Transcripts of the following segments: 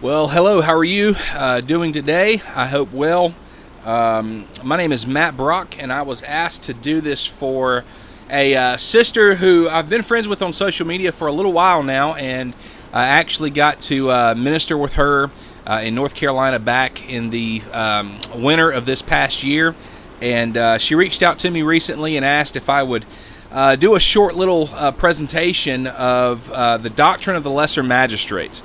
Well, hello, how are you doing today? I hope well. My name is Matt Brock, and I was asked to do this for a sister who I've been friends with on social media for a little while now, and I actually got to minister with her in North Carolina back in the winter of this past year. And she reached out to me recently and asked if I would do a short little presentation of the doctrine of the lesser magistrates.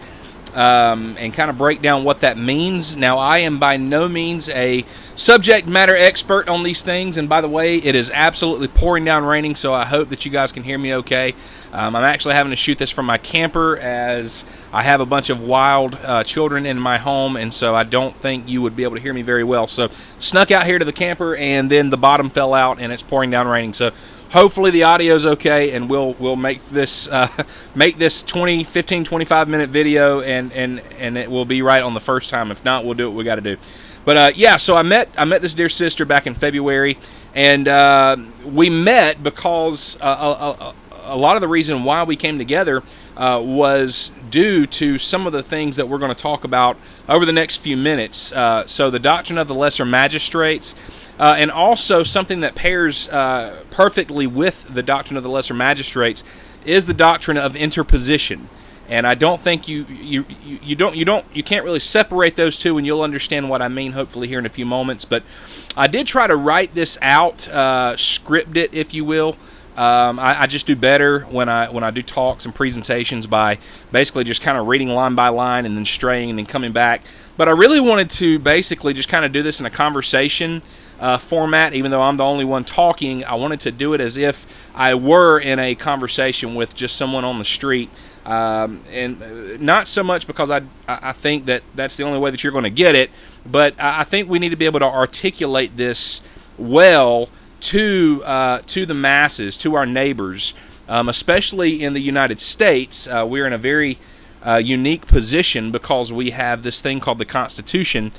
And kind of break down what that means. Now, I am by no means a subject matter expert on these things, and by the way, it is absolutely pouring down raining, so I hope that you guys can hear me okay. I'm actually having to shoot this from my camper as I have a bunch of wild children in my home, and so I don't think you would be able to hear me very well. So, snuck out here to the camper, and then the bottom fell out, and it's pouring down raining. So, hopefully the audio's okay, and we'll make this 25 minute video, and it will be right on the first time. If not, we'll do what we got to do. But so I met this dear sister back in February, and we met because a lot of the reason why we came together was due to some of the things that we're going to talk about over the next few minutes. So the doctrine of the lesser magistrates. And also something that pairs perfectly with the doctrine of the lesser magistrates is the doctrine of interposition. And I don't think you can't really separate those two, and you'll understand what I mean hopefully here in a few moments. But I did try to write this out, script it, if you will. I just do better when I do talks and presentations by basically just kind of reading line by line and then straying and then coming back. But I really wanted to basically just kind of do this in a conversation format. Even though I'm the only one talking, I wanted to do it as if I were in a conversation with just someone on the street. And not so much because I think that that's the only way that you're going to get it, but I think we need to be able to articulate this well to the masses, to our neighbors, especially in the United States. We're in a very unique position because we have this thing called the Constitution,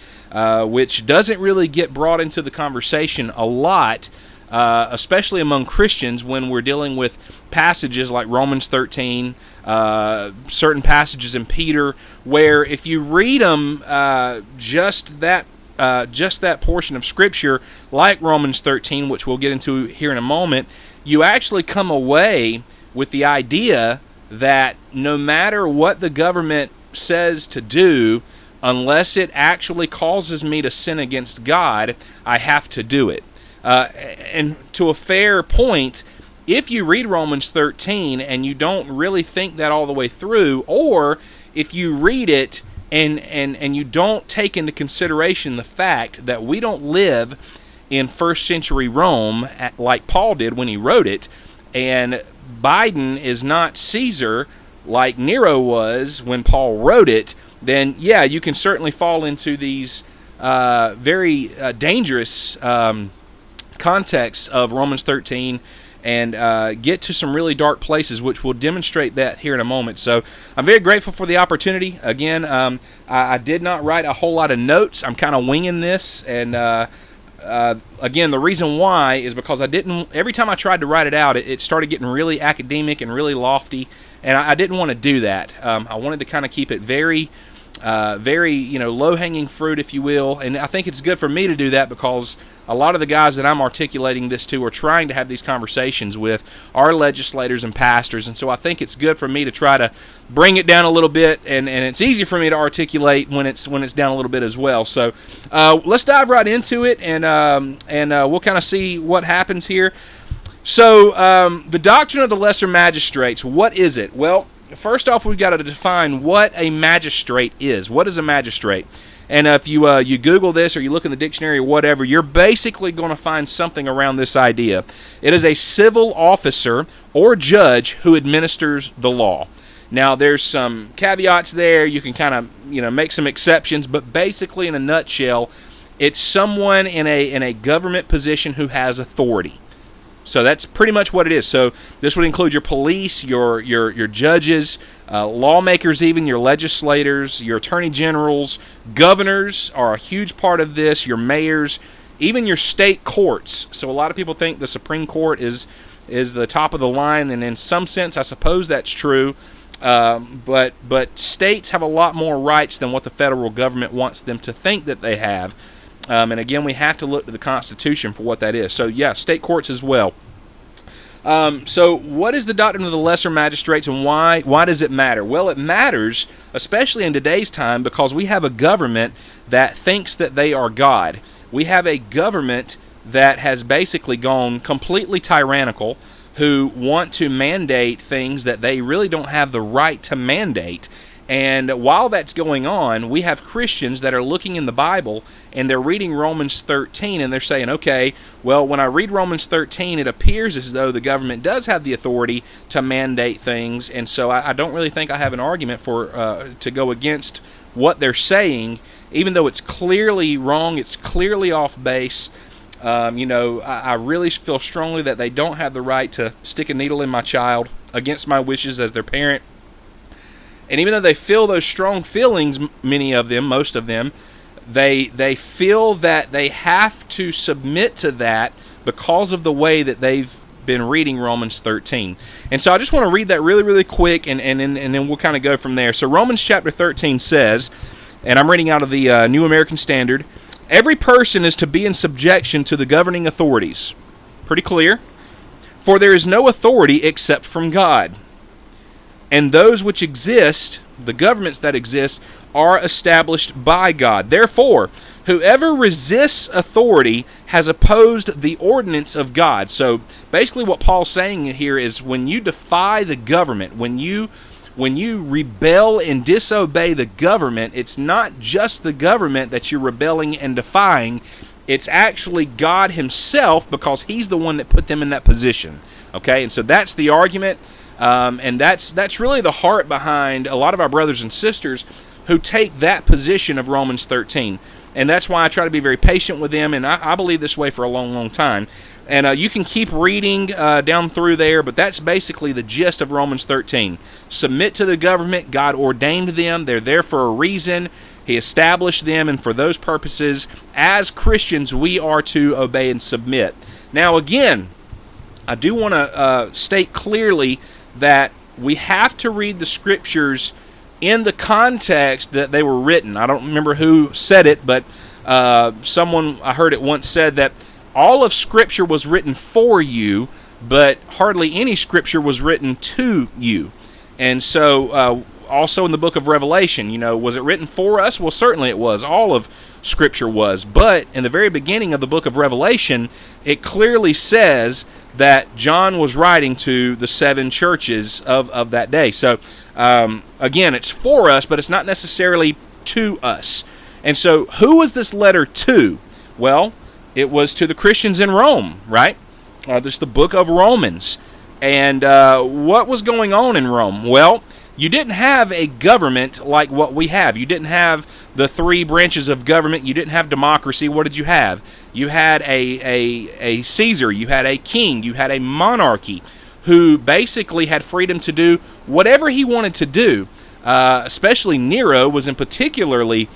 which doesn't really get brought into the conversation a lot, especially among Christians when we're dealing with passages like Romans 13, certain passages in Peter, where if you read them, just that portion of Scripture, like Romans 13, which we'll get into here in a moment, you actually come away with the idea that no matter what the government says to do, unless it actually causes me to sin against God, I have to do it. And to a fair point, if you read Romans 13 and you don't really think that all the way through, or if you read it and you don't take into consideration the fact that we don't live in first century Rome like Paul did when he wrote it, and Biden is not Caesar like Nero was when Paul wrote it, then yeah, you can certainly fall into these very dangerous contexts of Romans 13 and get to some really dark places, which will demonstrate that here in a moment. So I'm very grateful for the opportunity. Again, I did not write a whole lot of notes. I'm kind of winging this, and again, the reason why is because every time I tried to write it out, it started getting really academic and really lofty, and I didn't want to do that. I wanted to kind of keep it very low-hanging fruit, if you will, and I think it's good for me to do that because a lot of the guys that I'm articulating this to or trying to have these conversations with are legislators and pastors, and so I think it's good for me to try to bring it down a little bit, and it's easy for me to articulate when it's down a little bit as well. So let's dive right into it, and we'll kind of see what happens here. So the doctrine of the lesser magistrates, what is it? Well, first off, we've got to define what a magistrate is. What is a magistrate? And if you Google this or you look in the dictionary or whatever, you're basically going to find something around this idea. It is a civil officer or judge who administers the law. Now, there's some caveats there. You can kind of make some exceptions, but basically, in a nutshell, it's someone in a government position who has authority. So that's pretty much what it is. So this would include your police, your judges, lawmakers, even your legislators, your attorney generals, governors are a huge part of this, your mayors, even your state courts. So a lot of people think the Supreme Court is the top of the line, and in some sense, I suppose that's true. But states have a lot more rights than what the federal government wants them to think that they have. And again, we have to look to the Constitution for what that is. So yeah, state courts as well. So what is the doctrine of the lesser magistrates, and why does it matter? Well, it matters, especially in today's time, because we have a government that thinks that they are God. We have a government that has basically gone completely tyrannical, who want to mandate things that they really don't have the right to mandate. And while that's going on, we have Christians that are looking in the Bible and they're reading Romans 13 and they're saying, okay, well, when I read Romans 13, it appears as though the government does have the authority to mandate things, and so I don't really think I have an argument for to go against what they're saying, even though it's clearly wrong, it's clearly off base. I really feel strongly that they don't have the right to stick a needle in my child against my wishes as their parent. And even though they feel those strong feelings, many of them, most of them, they feel that they have to submit to that because of the way that they've been reading Romans 13. And so I just want to read that really, really quick, and then we'll kind of go from there. So Romans chapter 13 says, and I'm reading out of the New American Standard, every person is to be in subjection to the governing authorities. Pretty clear. For there is no authority except from God. And those which exist, the governments that exist, are established by God. Therefore, whoever resists authority has opposed the ordinance of God. So basically what Paul's saying here is when you defy the government, when you rebel and disobey the government, it's not just the government that you're rebelling and defying. It's actually God himself, because he's the one that put them in that position. Okay, and so that's the argument, and that's really the heart behind a lot of our brothers and sisters who take that position of Romans 13. And that's why I try to be very patient with them, and I believe this way for a long, long time. And you can keep reading down through there, but that's basically the gist of Romans 13. Submit to the government. God ordained them. They're there for a reason. He established them, and for those purposes, as Christians, we are to obey and submit. Now, again, I do want to state clearly that we have to read the Scriptures in the context that they were written. I don't remember who said it, but someone, I heard it once said that all of Scripture was written for you, but hardly any Scripture was written to you. And so, also in the book of Revelation, was it written for us? Well, certainly it was. All of Scripture was. But in the very beginning of the book of Revelation, it clearly says that John was writing to the 7 churches of that day. So, again, it's for us, but it's not necessarily to us. And so, who was this letter to? Well, it was to the Christians in Rome, right? This is the book of Romans. And what was going on in Rome? Well, you didn't have a government like what we have. You didn't have the 3 branches of government. You didn't have democracy. What did you have? You had a Caesar. You had a king. You had a monarchy who basically had freedom to do whatever he wanted to do. Especially Nero was in particularly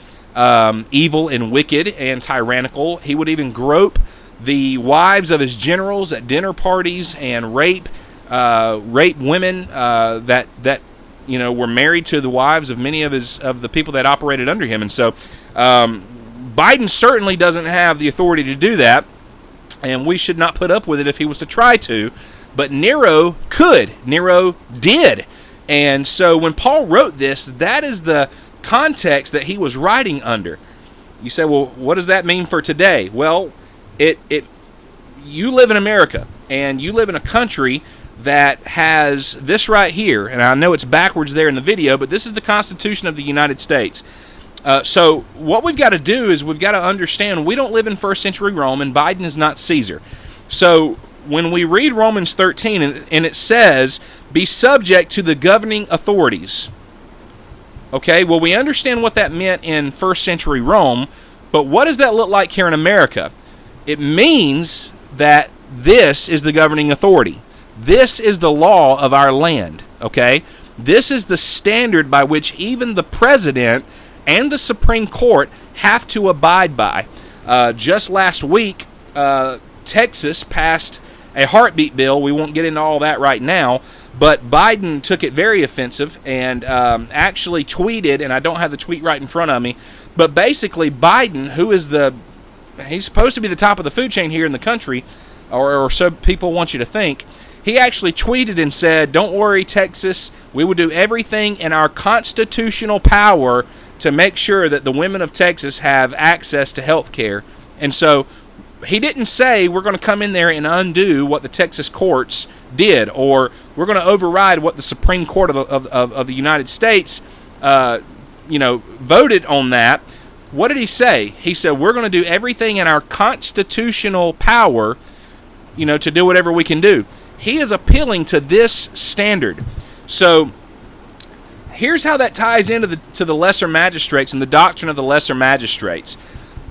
evil and wicked and tyrannical. He would even grope the wives of his generals at dinner parties and rape women that were married to the wives of many of the people that operated under him. And so Biden certainly doesn't have the authority to do that, and we should not put up with it if he was to try to. But Nero could. Nero did. And so when Paul wrote this, that is the context that he was writing under. You say, well, what does that mean for today? Well, you live in America, and you live in a country that has this right here, and I know it's backwards there in the video, but this is the Constitution of the United States. So what we've got to do is we've got to understand we don't live in first century Rome, and Biden is not Caesar. So when we read Romans 13, and it says, be subject to the governing authorities. Okay, well, we understand what that meant in first century Rome, but what does that look like here in America? It means that this is the governing authority. This is the law of our land, okay? This is the standard by which even the president and the Supreme Court have to abide by. Just last week, Texas passed a heartbeat bill. We won't get into all that right now, But Biden took it very offensive and actually tweeted, and I don't have the tweet right in front of me, but basically Biden, who is he's supposed to be the top of the food chain here in the country, or so people want you to think, he actually tweeted and said, "Don't worry, Texas, we will do everything in our constitutional power to make sure that the women of Texas have access to health care." And so he didn't say we're going to come in there and undo what the Texas courts did, or we're going to override what the Supreme Court of the United States voted on that. What did he say? He said we're going to do everything in our constitutional power, to do whatever we can do. He is appealing to this standard. So here's how that ties into the lesser magistrates and the doctrine of the lesser magistrates.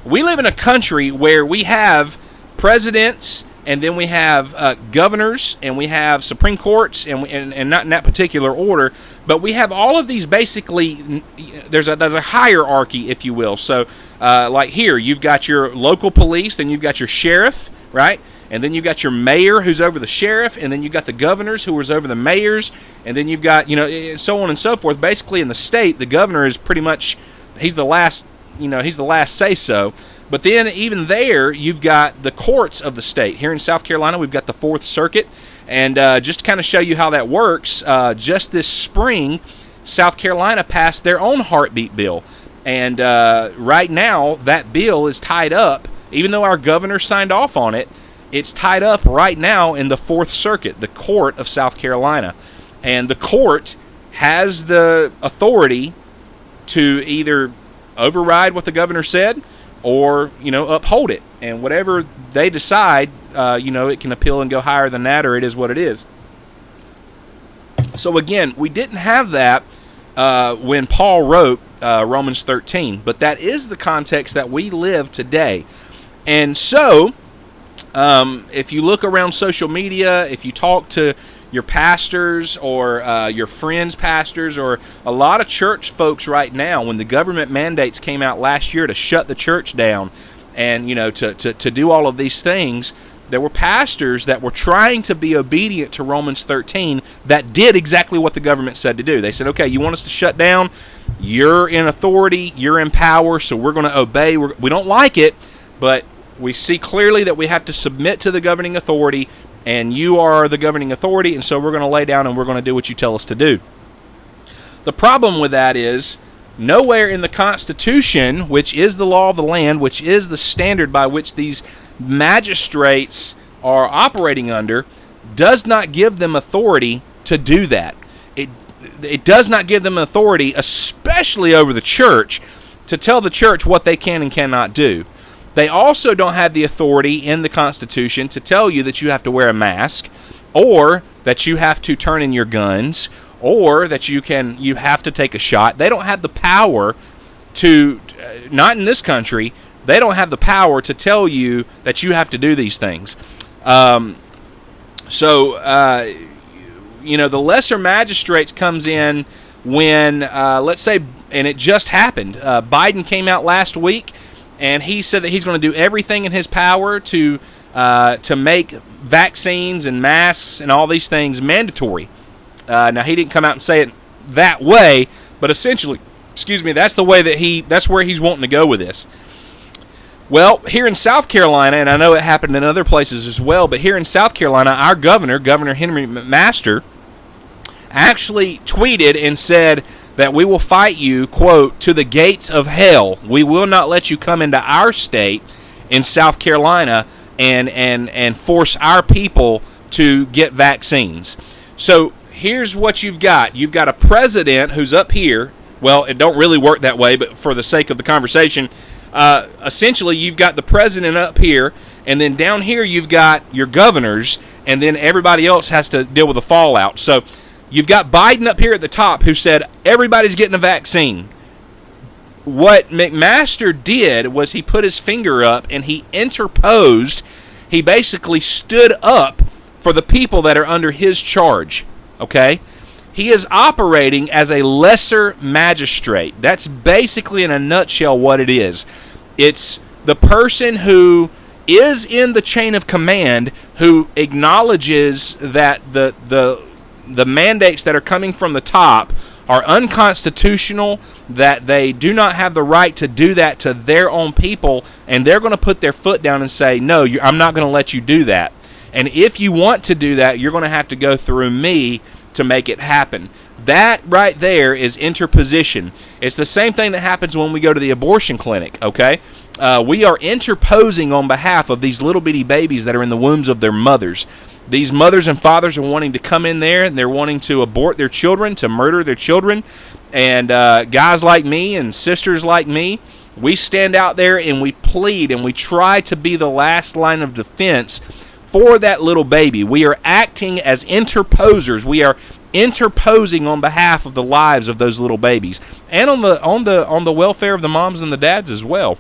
We live in a country where we have presidents, and then we have governors, and we have Supreme Courts, and not in that particular order, but we have all of these basically. There's a hierarchy, if you will. So, like here, you've got your local police, then you've got your sheriff, right? And then you've got your mayor, who's over the sheriff, and then you've got the governors, who is over the mayors, and then you've got, so on and so forth. Basically, in the state, the governor is pretty much, he's the last say-so. But then even there, you've got the courts of the state. Here in South Carolina, we've got the Fourth Circuit. And just to kind of show you how that works, just this spring, South Carolina passed their own heartbeat bill. And right now, that bill is tied up, even though our governor signed off on it, it's tied up right now in the Fourth Circuit, the court of South Carolina. And the court has the authority to either override what the governor said or, uphold it. And whatever they decide, it can appeal and go higher than that, or it is what it is. So again, we didn't have that when Paul wrote Romans 13, but that is the context that we live today. And so, if you look around social media, if you talk to your pastors or your friends' pastors or a lot of church folks right now, when the government mandates came out last year to shut the church down and, to do all of these things, there were pastors that were trying to be obedient to Romans 13 that did exactly what the government said to do. They said, okay, you want us to shut down? You're in authority, you're in power, so we're going to obey. We don't like it, but we see clearly that we have to submit to the governing authority, and you are the governing authority, and so we're going to lay down and we're going to do what you tell us to do. The problem with that is nowhere in the Constitution, which is the law of the land, which is the standard by which these magistrates are operating under, does not give them authority to do that. It does not give them authority, especially over the church, to tell the church what they can and cannot do. They also don't have the authority in the Constitution to tell you that you have to wear a mask, or that you have to turn in your guns, or that you have to take a shot. They don't have the power to, not in this country, they don't have the power to tell you that you have to do these things. The lesser magistrates comes in when, let's say, and it just happened, Biden came out last week, and he said that he's going to do everything in his power to make vaccines and masks and all these things mandatory. Now, he didn't come out and say it that way, but essentially, that's the way that's where he's wanting to go with this. Well, here in South Carolina, and I know it happened in other places as well, but here in South Carolina, our Governor Henry McMaster, actually tweeted and said that we will fight you, quote, to the gates of hell. We will not let you come into our state in South Carolina and force our people to get vaccines. So here's what you've got. You've got a president who's up here. Well, it don't really work that way, but for the sake of the conversation, essentially you've got the president up here, and then down here you've got your governors, and then everybody else has to deal with the fallout. So you've got Biden up here at the top who said everybody's getting a vaccine. What McMaster did was he put his finger up and he interposed. He basically stood up for the people that are under his charge. Okay? He is operating as a lesser magistrate. That's basically, in a nutshell, what it is. It's the person who is in the chain of command who acknowledges that the the mandates that are coming from the top are unconstitutional, that they do not have the right to do that to their own people, and they're going to put their foot down and say, no, I'm not going to let you do that. And if you want to do that, you're going to have to go through me to make it happen. That right there is interposition. It's the same thing that happens when we go to the abortion clinic, okay? We are interposing on behalf of these little bitty babies that are in the wombs of their mothers. These mothers and fathers are wanting to come in there, and they're wanting to abort their children, to murder their children. And guys like me and sisters like me, we stand out there and we plead and we try to be the last line of defense for that little baby. We are acting as interposers. We are interposing on behalf of the lives of those little babies, and on the welfare of the moms and the dads as well.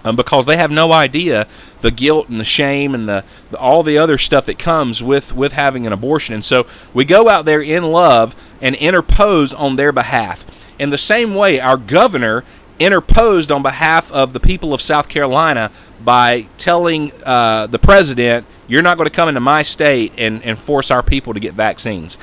Because they have no idea the guilt and the shame and all the other stuff that comes with having an abortion. And so we go out there in love and interpose on their behalf. In the same way, our governor interposed on behalf of the people of South Carolina by telling the president, you're not going to come into my state and force our people to get vaccines.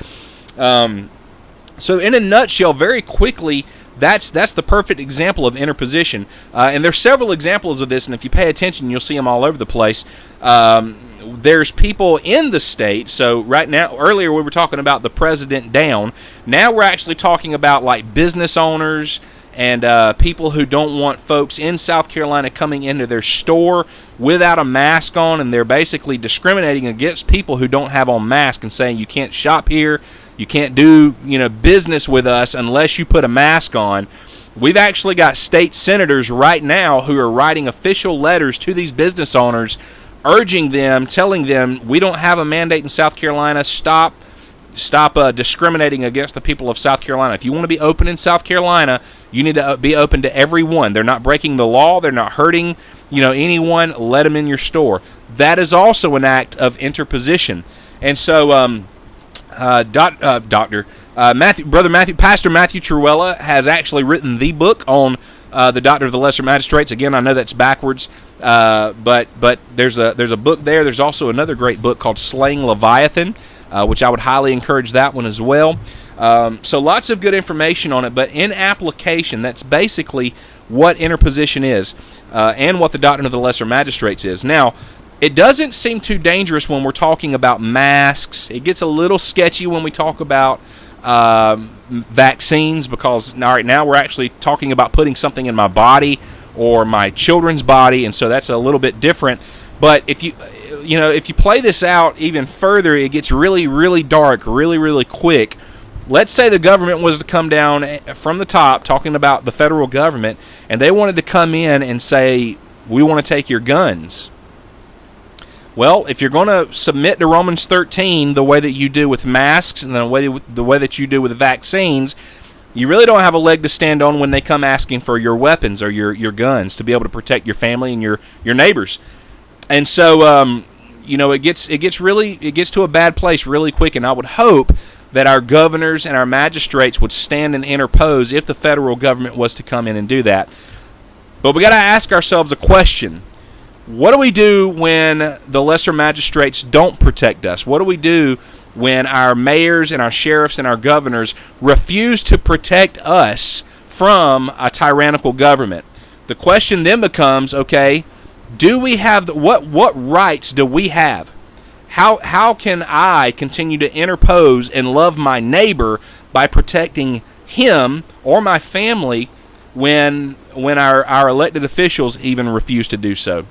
So in a nutshell, very quickly, that's the perfect example of interposition. And there's several examples of this, and if you pay attention, you'll see them all over the place. There's people in the state. So right now, earlier we were talking about the president down. Now we're actually talking about like business owners and people who don't want folks in South Carolina coming into their store without a mask on, and they're basically discriminating against people who don't have on masks and saying you can't shop here, you can't do business with us unless you put a mask on. We've actually got state senators right now who are writing official letters to these business owners, urging them, telling them we don't have a mandate in South Carolina. Stop discriminating against the people of South Carolina. If you want to be open in South Carolina, you need to be open to everyone. They're not breaking the law. They're not hurting anyone. Let them in your store. That is also an act of interposition. And so Pastor Matthew Truella has actually written the book on the Doctrine of the Lesser Magistrates. Again, I know that's backwards, but there's a book there. There's also another great book called Slaying Leviathan, which I would highly encourage that one as well. So lots of good information on it, but in application, that's basically what interposition is, and what the Doctrine of the Lesser Magistrates is. Now, it doesn't seem too dangerous when we're talking about masks. It gets a little sketchy when we talk about vaccines, because right now we're actually talking about putting something in my body or my children's body, and so that's a little bit different. But if you play this out even further, it gets really, really dark, really, really quick. Let's say the government was to come down from the top, talking about the federal government, and they wanted to come in and say, we want to take your guns. Well, if you're going to submit to Romans 13 the way that you do with masks and the way that you do with vaccines, you really don't have a leg to stand on when they come asking for your weapons or your guns to be able to protect your family and your neighbors. And so, it gets to a bad place really quick. And I would hope that our governors and our magistrates would stand and interpose if the federal government was to come in and do that. But we got to ask ourselves a question. What do we do when the lesser magistrates don't protect us? What do we do when our mayors and our sheriffs and our governors refuse to protect us from a tyrannical government? The question then becomes, okay, do we have what rights do we have? How can I continue to interpose and love my neighbor by protecting him or my family when our elected officials even refuse to do so?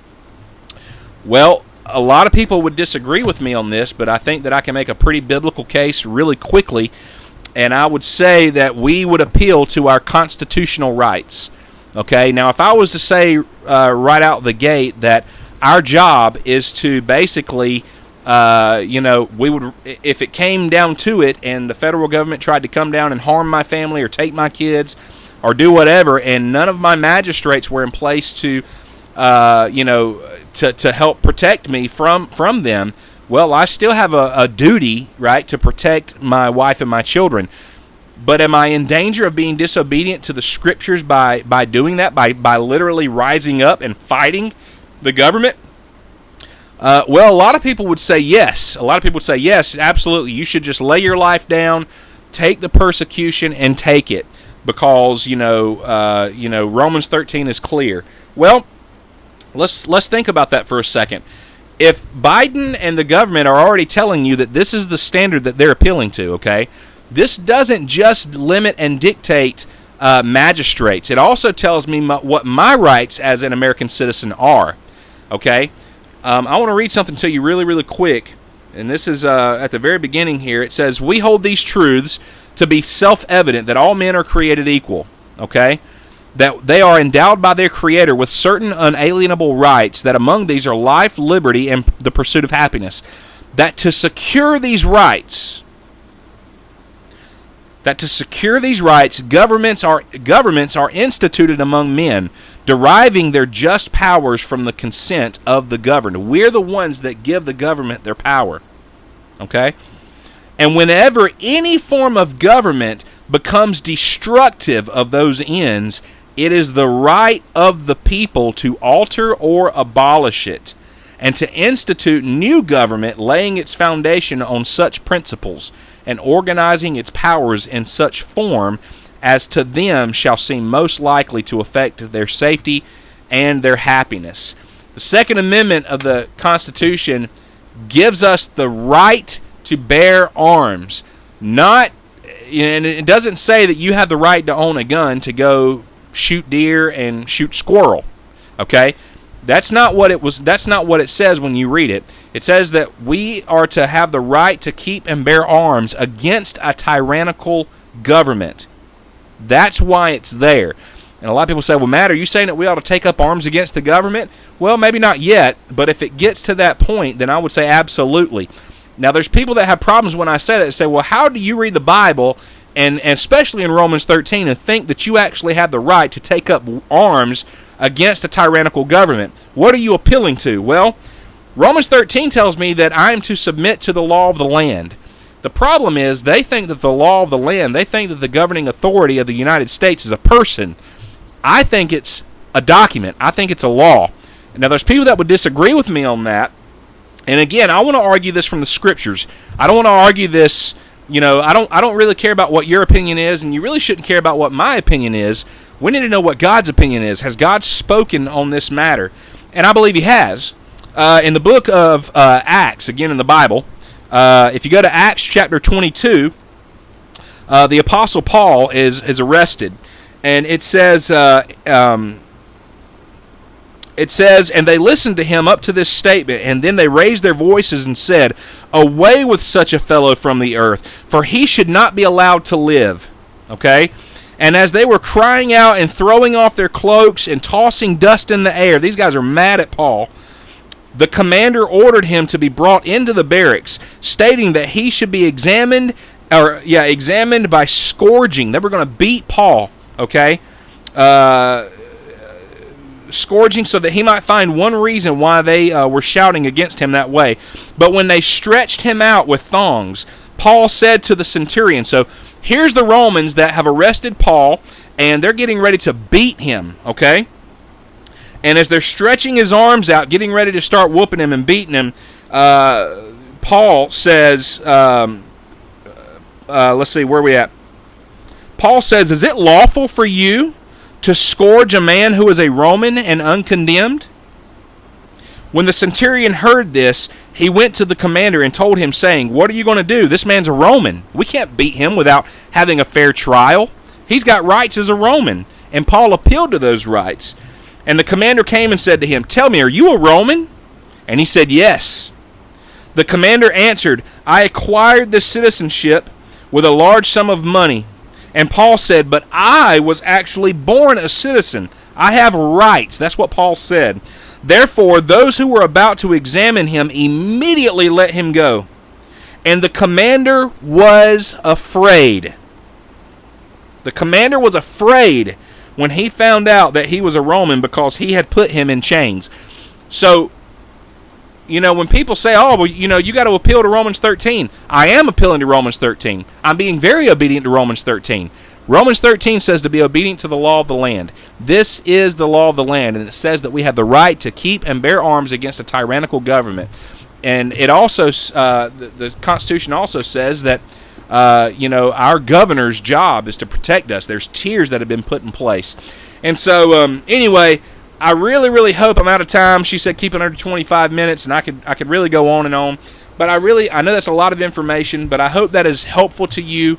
Well, a lot of people would disagree with me on this, but I think that I can make a pretty biblical case really quickly, and I would say that we would appeal to our constitutional rights. Okay, now if I was to say right out the gate that our job is to basically, we would, if it came down to it and the federal government tried to come down and harm my family or take my kids or do whatever, and none of my magistrates were in place to help protect me from them, well, I still have a duty, right, to protect my wife and my children. But am I in danger of being disobedient to the scriptures by doing that, by literally rising up and fighting the government? Well, a lot of people would say yes. A lot of people would say yes, absolutely. You should just lay your life down, take the persecution, and take it, because Romans 13 is clear. Well, let's think about that for a second. If Biden and the government are already telling you that this is the standard that they're appealing to, okay, this doesn't just limit and dictate magistrates. It also tells me what my rights as an American citizen are, okay? I want to read something to you really, really quick, and this is at the very beginning here. It says, "We hold these truths to be self-evident, that all men are created equal," okay? That they are endowed by their Creator with certain unalienable rights, that among these are life, liberty, and the pursuit of happiness. That to secure these rights, governments are instituted among men, deriving their just powers from the consent of the governed. We're the ones that give the government their power. Okay? And whenever any form of government becomes destructive of those ends, it is the right of the people to alter or abolish it, and to institute new government, laying its foundation on such principles, and organizing its powers in such form as to them shall seem most likely to affect their safety and their happiness. The Second Amendment of the Constitution gives us the right to bear arms. And it doesn't say that you have the right to own a gun to go shoot deer and shoot squirrel. Okay? That's not what it says when you read it. It says that we are to have the right to keep and bear arms against a tyrannical government. That's why it's there. And a lot of people say, well, Matt, are you saying that we ought to take up arms against the government? Well, maybe not yet, but if it gets to that point, then I would say absolutely. Now, there's people that have problems when I say that. They say, well, how do you read the Bible, and especially in Romans 13, and think that you actually have the right to take up arms against a tyrannical government? What are you appealing to? Well, Romans 13 tells me that I am to submit to the law of the land. The problem is they think that the law of the land, they think that the governing authority of the United States is a person. I think it's a document. I think it's a law. Now, there's people that would disagree with me on that. And again, I want to argue this from the scriptures. I don't want to argue this, I don't really care about what your opinion is, and you really shouldn't care about what my opinion is. We need to know what God's opinion is. Has God spoken on this matter? And I believe He has. In the book of Acts, again in the Bible, if you go to Acts chapter 22, the Apostle Paul is arrested. And it says, and they listened to him up to this statement, and then they raised their voices and said, "Away with such a fellow from the earth, for he should not be allowed to live." Okay? And as they were crying out and throwing off their cloaks and tossing dust in the air, these guys are mad at Paul, the commander ordered him to be brought into the barracks, stating that he should be examined by scourging. They were going to beat Paul, okay? Scourging, so that he might find one reason why they were shouting against him that way. But when they stretched him out with thongs, Paul said to the centurion, so here's the Romans that have arrested Paul, and they're getting ready to beat him, okay? And as they're stretching his arms out, getting ready to start whooping him and beating him, Paul says, let's see, where are we at? Paul says, "Is it lawful for you to scourge a man who is a Roman and uncondemned?" When the centurion heard this, he went to the commander and told him, saying, "What are you going to do? This man's a Roman. We can't beat him without having a fair trial. He's got rights as a Roman." And Paul appealed to those rights. And the commander came and said to him, "Tell me, are you a Roman?" And he said, "Yes." The commander answered, "I acquired this citizenship with a large sum of money." And Paul said, "But I was actually born a citizen. I have rights." That's what Paul said. Therefore, those who were about to examine him immediately let him go. And the commander was afraid. The commander was afraid when he found out that he was a Roman, because he had put him in chains. So, when people say, "Oh, well, you got to appeal to Romans 13," I am appealing to Romans 13. I'm being very obedient to Romans 13. Romans 13 says to be obedient to the law of the land. This is the law of the land, and it says that we have the right to keep and bear arms against a tyrannical government. And it also, the Constitution also says that, our governor's job is to protect us. There's tiers that have been put in place. And so, anyway, I really, really hope I'm out of time. She said keep it under 25 minutes, and I could really go on and on. But I know that's a lot of information, but I hope that is helpful to you.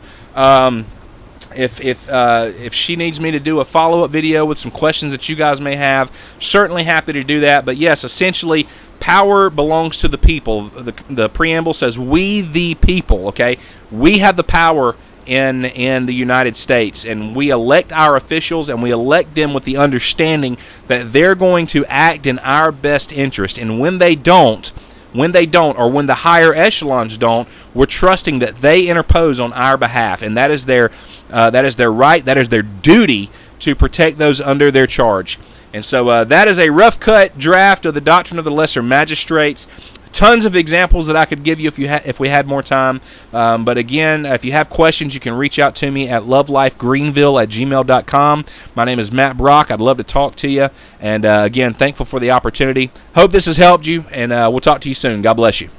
If she needs me to do a follow-up video with some questions that you guys may have, certainly happy to do that. But yes, essentially, power belongs to the people. The preamble says, we the people, okay? We have the power in the United States, and we elect our officials, and we elect them with the understanding that they're going to act in our best interest. And when they don't, or when the higher echelons don't, we're trusting that they interpose on our behalf, and that is their right, that is their duty to protect those under their charge. And so that is a rough cut draft of the Doctrine of the Lesser Magistrates. Tons of examples that I could give you if we had more time. But again, if you have questions, you can reach out to me at lovelifegreenville@gmail.com. My name is Matt Brock. I'd love to talk to you. And again, thankful for the opportunity. Hope this has helped you, and we'll talk to you soon. God bless you.